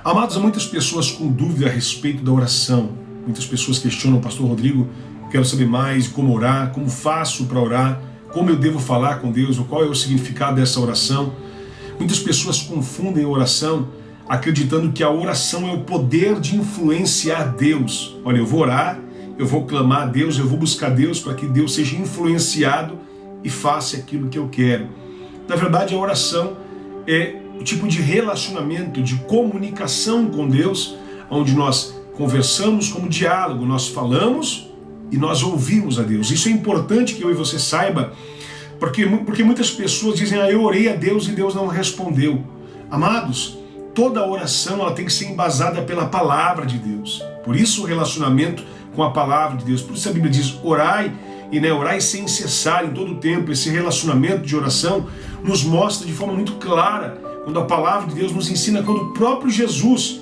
Amados, há muitas pessoas com dúvida a respeito da oração. Muitas pessoas questionam: Pastor Rodrigo, quero saber mais como orar, como faço para orar, como eu devo falar com Deus, qual é o significado dessa oração. Muitas pessoas confundem a oração acreditando que a oração é o poder de influenciar Deus. Olha, eu vou orar, eu vou clamar a Deus, eu vou buscar Deus para que Deus seja influenciado e faça aquilo que eu quero. Na verdade, a oração é o tipo de relacionamento, de comunicação com Deus, onde nós conversamos como diálogo, nós falamos e nós ouvimos a Deus. Isso é importante que eu e você saiba, porque muitas pessoas dizem: eu orei a Deus e Deus não respondeu. Amados, toda oração ela tem que ser embasada pela palavra de Deus. Por isso o relacionamento com a palavra de Deus. Por isso a Bíblia diz: orai, orai sem cessar em todo o tempo. Esse relacionamento de oração nos mostra de forma muito clara quando a palavra de Deus nos ensina, quando o próprio Jesus,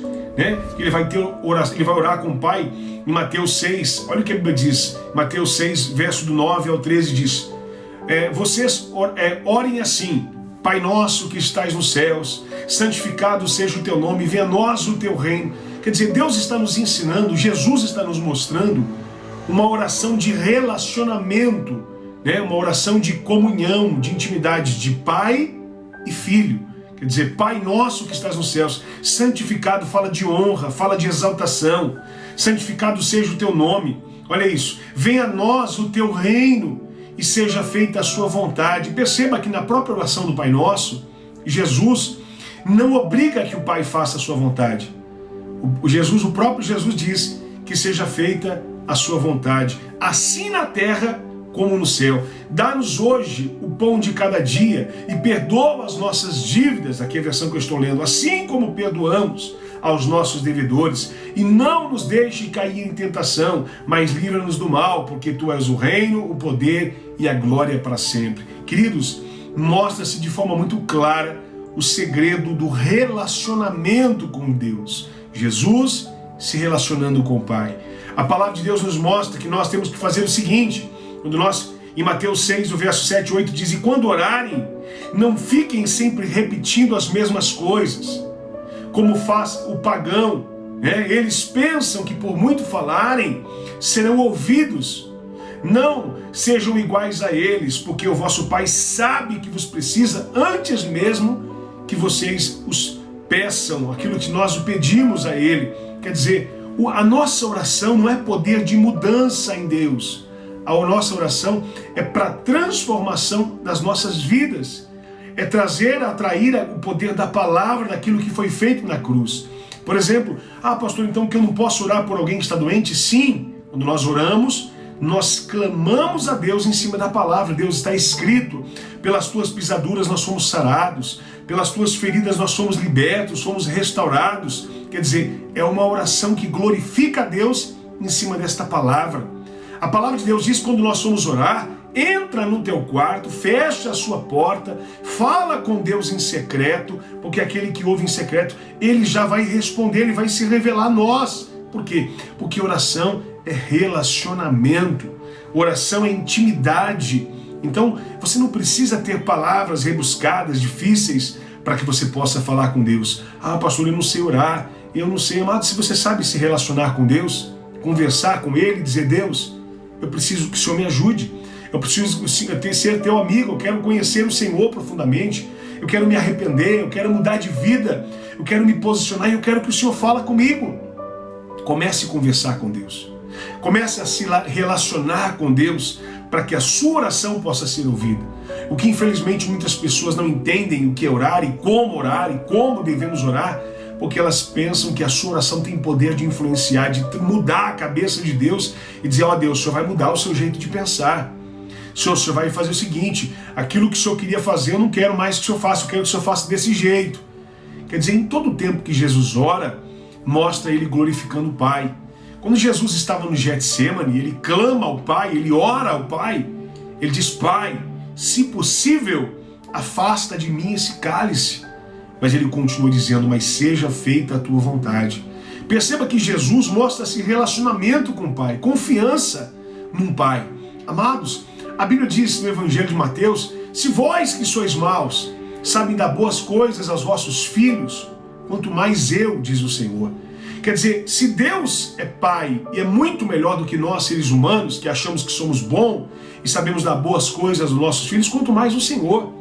ele vai orar com o Pai em Mateus 6. Olha o que a Bíblia diz, Mateus 6, verso do 9 ao 13 diz: vocês orem assim: Pai nosso que estais nos céus, santificado seja o teu nome, venha a nós o teu reino. Quer dizer, Deus está nos ensinando, Jesus está nos mostrando uma oração de relacionamento, uma oração de comunhão, de intimidade de pai e filho. Quer dizer, Pai nosso que estás nos céus, santificado fala de honra, fala de exaltação, santificado seja o teu nome. Olha isso, venha a nós o teu reino e seja feita a sua vontade. Perceba que na própria oração do Pai Nosso, Jesus não obriga que o Pai faça a sua vontade. O próprio Jesus diz que seja feita a sua vontade, assim na terra como no céu. Dá-nos hoje o pão de cada dia e perdoa as nossas dívidas, aqui é a versão que eu estou lendo, assim como perdoamos aos nossos devedores, e não nos deixe cair em tentação, mas livra-nos do mal, porque tu és o reino, o poder e a glória para sempre. Queridos, mostra-se de forma muito clara o segredo do relacionamento com Deus. Jesus se relacionando com o Pai. A palavra de Deus nos mostra que nós temos que fazer o seguinte, quando nós, em Mateus 6, o verso 7 e 8 diz: e quando orarem, não fiquem sempre repetindo as mesmas coisas, como faz o pagão. Eles pensam que por muito falarem, serão ouvidos. Não sejam iguais a eles, porque o vosso Pai sabe que vos precisa antes mesmo que vocês os peçam aquilo que nós o pedimos a Ele. Quer dizer, a nossa oração não é poder de mudança em Deus. A nossa oração é para transformação das nossas vidas. É atrair o poder da palavra, daquilo que foi feito na cruz. Por exemplo, pastor, então que eu não posso orar por alguém que está doente? Sim, quando nós oramos, nós clamamos a Deus em cima da palavra. Deus, está escrito: pelas tuas pisaduras nós somos sarados, pelas tuas feridas nós somos libertos, somos restaurados. Quer dizer, é uma oração que glorifica a Deus em cima desta palavra. A palavra de Deus diz: quando nós formos orar, entra no teu quarto, fecha a sua porta, fala com Deus em secreto, porque aquele que ouve em secreto, ele já vai responder, ele vai se revelar a nós. Por quê? Porque oração é relacionamento, oração é intimidade. Então, você não precisa ter palavras rebuscadas, difíceis, para que você possa falar com Deus. Pastor, eu não sei orar, eu não sei. Amado, se você sabe se relacionar com Deus, conversar com Ele, dizer: Deus, eu preciso que o Senhor me ajude, eu preciso ser teu amigo, eu quero conhecer o Senhor profundamente, eu quero me arrepender, eu quero mudar de vida, eu quero me posicionar e eu quero que o Senhor fale comigo. Comece a conversar com Deus, comece a se relacionar com Deus, para que a sua oração possa ser ouvida. O que infelizmente muitas pessoas não entendem o que é orar e como devemos orar, porque elas pensam que a sua oração tem poder de influenciar, de mudar a cabeça de Deus e dizer: Deus, o Senhor vai mudar o seu jeito de pensar. O Senhor vai fazer o seguinte: aquilo que o Senhor queria fazer, eu não quero mais que o Senhor faça, eu quero que o Senhor faça desse jeito. Quer dizer, em todo o tempo que Jesus ora, mostra Ele glorificando o Pai. Quando Jesus estava no Getsemane, Ele clama ao Pai, Ele ora ao Pai, Ele diz: Pai, se possível, afasta de mim esse cálice. Mas Ele continua dizendo: mas seja feita a tua vontade. Perceba que Jesus mostra esse relacionamento com o Pai, confiança num Pai. Amados, a Bíblia diz no Evangelho de Mateus: se vós que sois maus sabem dar boas coisas aos vossos filhos, quanto mais eu, diz o Senhor. Quer dizer, se Deus é Pai e é muito melhor do que nós, seres humanos, que achamos que somos bons e sabemos dar boas coisas aos nossos filhos, quanto mais o Senhor.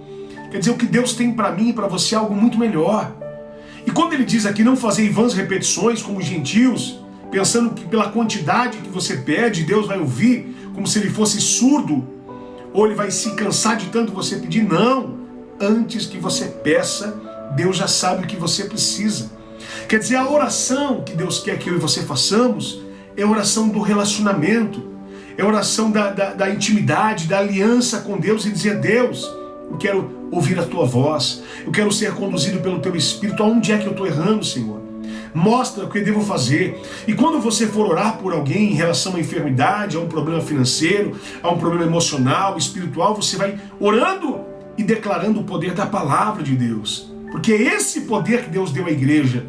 Quer dizer, o que Deus tem para mim e para você é algo muito melhor. E quando ele diz aqui, não fazer vãs repetições como os gentios, pensando que pela quantidade que você pede, Deus vai ouvir, como se ele fosse surdo, ou ele vai se cansar de tanto você pedir. Não! Antes que você peça, Deus já sabe o que você precisa. Quer dizer, a oração que Deus quer que eu e você façamos é a oração do relacionamento, é a oração da intimidade, da aliança com Deus e dizer: Deus, eu quero ouvir a tua voz, eu quero ser conduzido pelo teu Espírito. Aonde é que eu estou errando, Senhor? Mostra o que eu devo fazer. E quando você for orar por alguém em relação à enfermidade, a um problema financeiro, a um problema emocional, espiritual, você vai orando e declarando o poder da palavra de Deus. Porque é esse poder que Deus deu à igreja,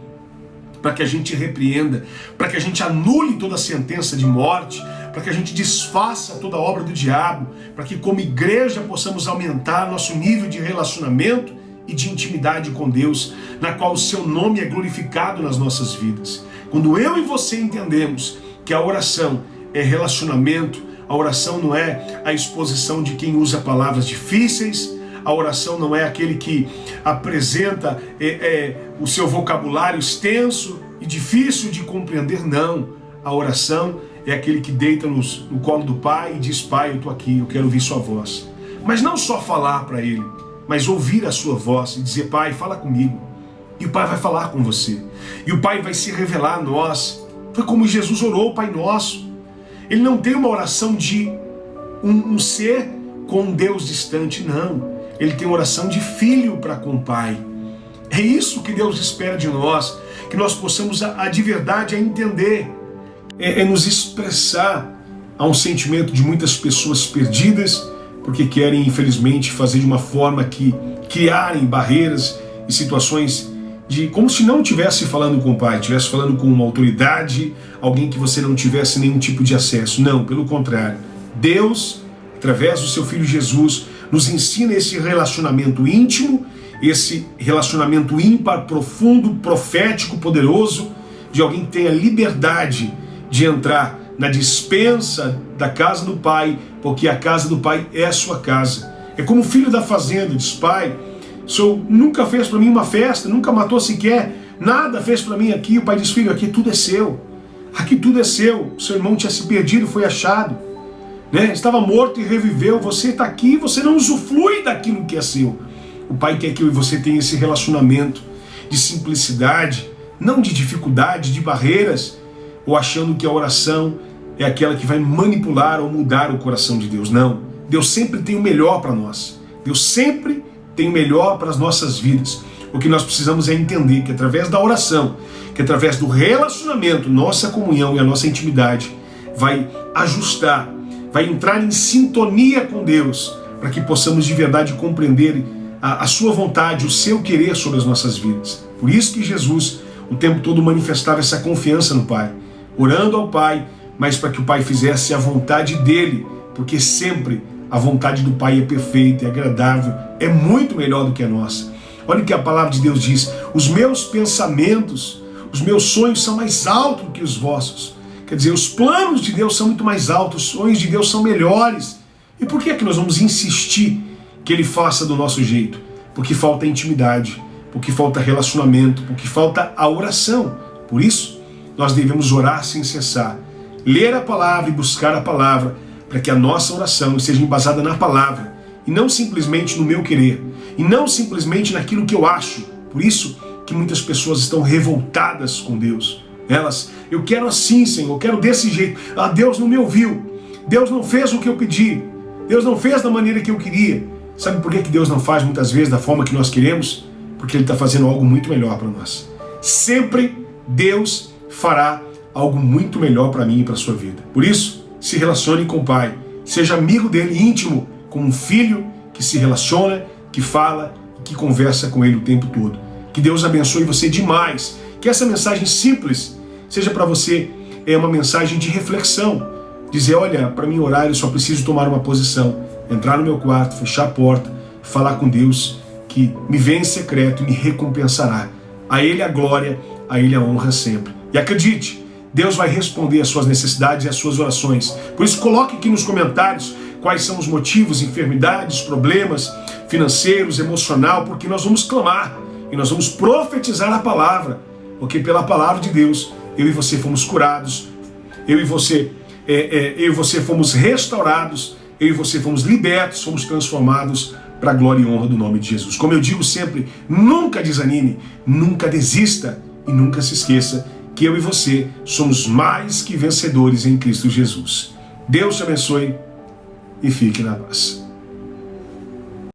para que a gente repreenda, para que a gente anule toda a sentença de morte, para que a gente desfaça toda a obra do diabo, para que como igreja possamos aumentar nosso nível de relacionamento e de intimidade com Deus, na qual o seu nome é glorificado nas nossas vidas. Quando eu e você entendemos que a oração é relacionamento, a oração não é a exposição de quem usa palavras difíceis, a oração não é aquele que apresenta o seu vocabulário extenso e difícil de compreender, não. A oração é aquele que deita no colo do Pai e diz: Pai, eu estou aqui, eu quero ouvir sua voz. Mas não só falar para Ele, mas ouvir a sua voz e dizer: Pai, fala comigo. E o Pai vai falar com você. E o Pai vai se revelar a nós. Foi como Jesus orou o Pai Nosso. Ele não tem uma oração de um ser com um Deus distante, não. Ele tem oração de filho para com o Pai. É isso que Deus espera de nós, que nós possamos de verdade entender, nos expressar a um sentimento de muitas pessoas perdidas, porque querem, infelizmente, fazer de uma forma que criarem barreiras e situações como se não estivesse falando com o Pai, estivesse falando com uma autoridade, alguém que você não tivesse nenhum tipo de acesso. Não, pelo contrário. Deus, através do seu Filho Jesus, nos ensina esse relacionamento íntimo, esse relacionamento ímpar, profundo, profético, poderoso, de alguém que tenha liberdade de entrar na despensa da casa do Pai, porque a casa do Pai é a sua casa. É como o filho da fazenda, diz: Pai, o Senhor nunca fez para mim uma festa, nunca matou sequer, nada fez para mim aqui. O Pai diz: Filho, aqui tudo é seu, aqui tudo é seu. O seu irmão tinha se perdido, foi achado, estava morto e reviveu. Você está aqui, você não usufrui daquilo que é seu. O Pai quer que eu e você tenha esse relacionamento de simplicidade, não de dificuldade, de barreiras, ou achando que a oração é aquela que vai manipular ou mudar o coração de Deus. Não. Deus sempre tem o melhor para nós. Deus sempre tem o melhor para as nossas vidas. O que nós precisamos é entender que através da oração, que através do relacionamento, nossa comunhão e a nossa intimidade vai ajustar, vai entrar em sintonia com Deus, para que possamos de verdade compreender a sua vontade, o seu querer sobre as nossas vidas. Por isso que Jesus o tempo todo manifestava essa confiança no Pai, orando ao Pai, mas para que o Pai fizesse a vontade dele, porque sempre a vontade do Pai é perfeita, é agradável, é muito melhor do que a nossa. Olha o que a palavra de Deus diz: os meus pensamentos, os meus sonhos são mais altos do que os vossos. Quer dizer, os planos de Deus são muito mais altos, os sonhos de Deus são melhores. E por que é que nós vamos insistir que Ele faça do nosso jeito? Porque falta intimidade, porque falta relacionamento, porque falta a oração. Por isso, nós devemos orar sem cessar, ler a palavra e buscar a palavra, para que a nossa oração seja embasada na palavra, e não simplesmente no meu querer, e não simplesmente naquilo que eu acho. Por isso que muitas pessoas estão revoltadas com Deus. Eu quero assim, Senhor, eu quero desse jeito. Deus não me ouviu, Deus não fez o que eu pedi, Deus não fez da maneira que eu queria. Sabe por que Deus não faz muitas vezes da forma que nós queremos? Porque Ele está fazendo algo muito melhor para nós. Sempre Deus fará algo muito melhor para mim e para a sua vida. Por isso, se relacione com o Pai, seja amigo dele íntimo, como um filho que se relaciona, que fala e que conversa com Ele o tempo todo. Que Deus abençoe você demais. Que essa mensagem simples seja para você uma mensagem de reflexão. Dizer: olha, para mim orar eu só preciso tomar uma posição, entrar no meu quarto, fechar a porta, falar com Deus, que me vê em secreto e me recompensará. A Ele a glória, a Ele a honra sempre. E acredite, Deus vai responder às suas necessidades e às suas orações. Por isso, coloque aqui nos comentários quais são os motivos, enfermidades, problemas financeiros, emocional, porque nós vamos clamar e nós vamos profetizar a palavra, porque pela palavra de Deus, eu e você fomos curados, eu e você fomos restaurados, eu e você fomos libertos, fomos transformados para a glória e honra do nome de Jesus. Como eu digo sempre, nunca desanime, nunca desista e nunca se esqueça que eu e você somos mais que vencedores em Cristo Jesus. Deus te abençoe e fique na paz.